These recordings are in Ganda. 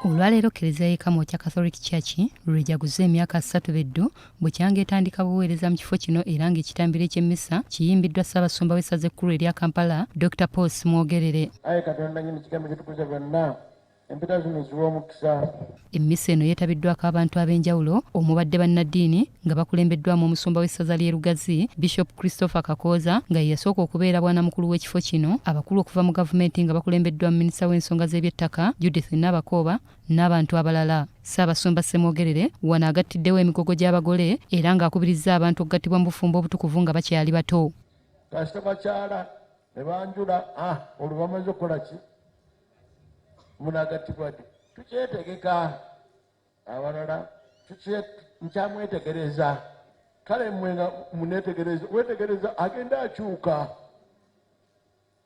Olwaleero Kkereziya y'e Kamwokya Catholic Church lwejaguza emyaka 3 beddu bukyanga etandika buweereza mu kifo kino era ng'ekitambiro eky'emmisa kiyimbiddwa Ssaabasumba w'essaza ekkulu erya Kampala Dr. Paul Ssemogerere. Aye Katonda nnyini kigambo kyetukuza byonna empita zino ziwa omukisa. Emmisa eno yeetabiddwako abantu ab'enjawulo omubadde bannaddiini nga bakulembeddwamu omusumba w'essaza ly'e Lugazi Bishop Christopher Kakooza nga ye yasooka okubeera bwanamukulu w'ekifo kino, abakulu okuva mu gavumenti nga bakulembeddwa mu minisita w'ensonga z'eby'ettaka Judith Nabakooba n'abantu abalala. Ssaabasumba Ssemogerere wano agattiddewo emigogo gy'abagole era ng'akubirizza abantu okugattibwa mu bufumbo obutukuvu nga bakyali bato. Kasita bakyala ne banjula olwo bamaze okukola ki? Munagattibwa ddi? Tukyetegeka abalala nkyamwetegereza. Kale mmwe nga muneetegereza, weetegereza agenda akyuka.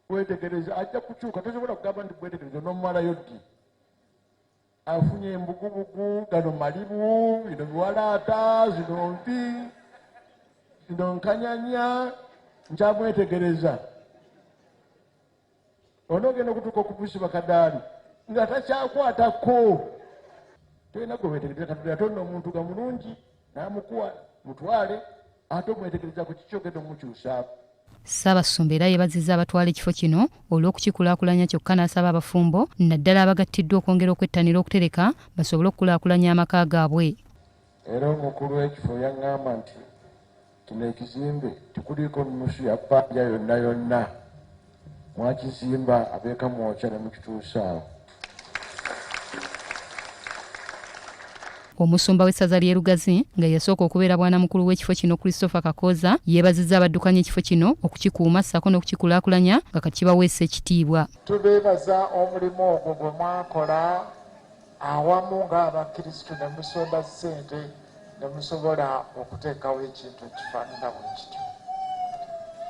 Weetegereza ajja kukyuka, tosobola kugamba nti bwetegereza n'omumalayo ddi. Afunye embugubugu, gano malibu, bino biwalaata, zino nvi, zino nkanyanya, nkyamwetegereza. Onoogenda okutuuka okubusibwa kadaali nga takyakwatako. Tolina gwe weetegereza Katonda yatonda omuntu nga mulungi n'amukuwa mutwale ate omwetegereza ku kiki ogenda omukyusaako. Ssaabasumba era yeebazizza abatwala ekifo kino olw'okukikulaakulanya kyokka n'asaba abafumbo naddala abagattiddwa okwongera okwettanira okutereka basobole okukulaakulanya amaka gaabwe. Era omukulu w'ekifo yaŋŋamba nti kino ekizimbe tikuliiko nnusu ya bbanja yonna yonna. Mwakizimba ab'e Kamwokya ne mukituusaawo. Omusumba w'essaza ly'e Lugazi nga yasooka okubeera bwanamukulu w'ekifo kino Christopher Kakooza yeebazizza abaddukanya ekifo kino okukikuuma ssaako n'okukikulaakulanya nga kati kibaweesa ekitiibwa. Tubeebaza omulimu ogwo gwe mwakola awamu ng'abakrisitu ne musonda ssente ne musobola okuteekawo ekintu ekifaanana bwe kityo.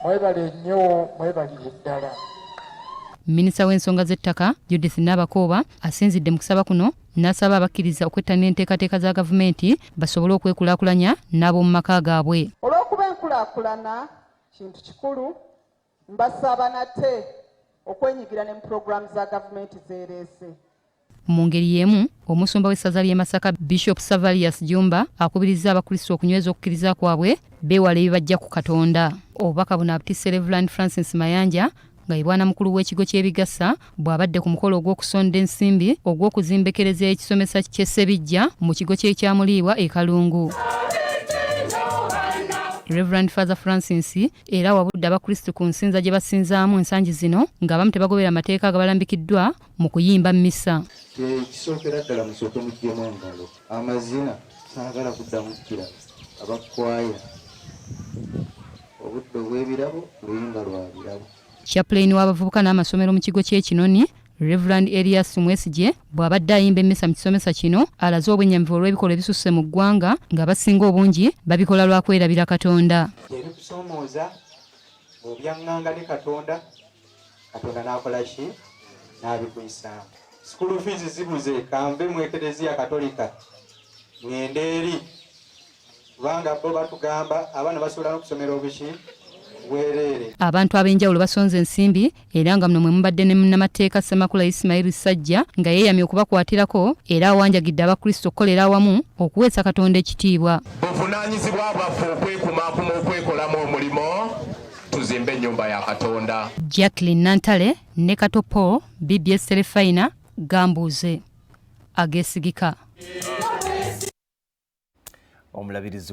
Mwebale nnyo, mwebalire ddala. Minisita w'ensonga z'ettaka Judith Nabakooba asinzidde mu kusaba kuno n'asaba abakkiriza okwettanira enteekateeka za gavumenti basobole okwekulaakulanya n'ab'omu maka gaabwe. Olw'okuba enkulaakulana kintu kikulu, mbasaba nate okwenyigira ne mu pulogulaamu za gavumenti zeereese. Mu ngeri y'emu omusumba w'essaza ly'e Masaka Bishop Savalius Jumba akubirizza abakristo okunyweza okukkiriza kwabwe beewala ebibajja ku Katonda. Obubaka buno abutisse Reverend Francis Mayanja nga ye bwanamukulu w'ekigo ky'ebigassa bw'abadde ku mukolo ogw'okusonda ensimbi ogw'okuzimba ekereziya y'ekisomesa ky'e Ssebijja mu kigo ky'ekyamuliibwa e Kalungu. Reverend Father Francis era wabudde abakristo ku nsinza gye basinzaamu ensangi zino ng'abamu tebagoberera mateeka agabalambikiddwa mu kuyimba mmisa. Kisookera ddala musooke muggyemu engalo. Amazina saagala kuddamu kukira abakwaya obudde obw'ebirabo luyimba lwa birabo. Chaplain w'abavubuka n'amasomero mu kigo ky'Ekinoni Reverend Elias Mwesigye bw'abadde ayimba emmisa mu kisomesa kino alaze obwennyamivu olw'ebikolwa ebisusse mu ggwanga nga basinga obungi babikola lwa kwerabira Katonda. Ebikusoomooza obyaŋŋanga ne Katonda, Katonda n'akola ki? N'abikuyisaamu. School fees zibuze kambe mu Ekereziya Katolika ŋŋende eri kubanga bo batugamba abaana basobola n'okusomera obuki bwereere. Abantu ab'enjawulo basonze ensimbi era nga mwe mubadde ne munnamateeka Ssemakula Ismail Ssajja nga yeeyamye okubakwatirako era awanjagidde abakristo okukolera awamu okuweesa Katonda ekitiibwa. Buvunaanyizibwa bwaffe okwekumaakuma okwekolamu omulimo tuzimbe ennyumba ya Katonda. Jacqueline Nantale ne Kato Paul, BBS Terefayina, Gambuuze. Ageesigika. Omulabirizi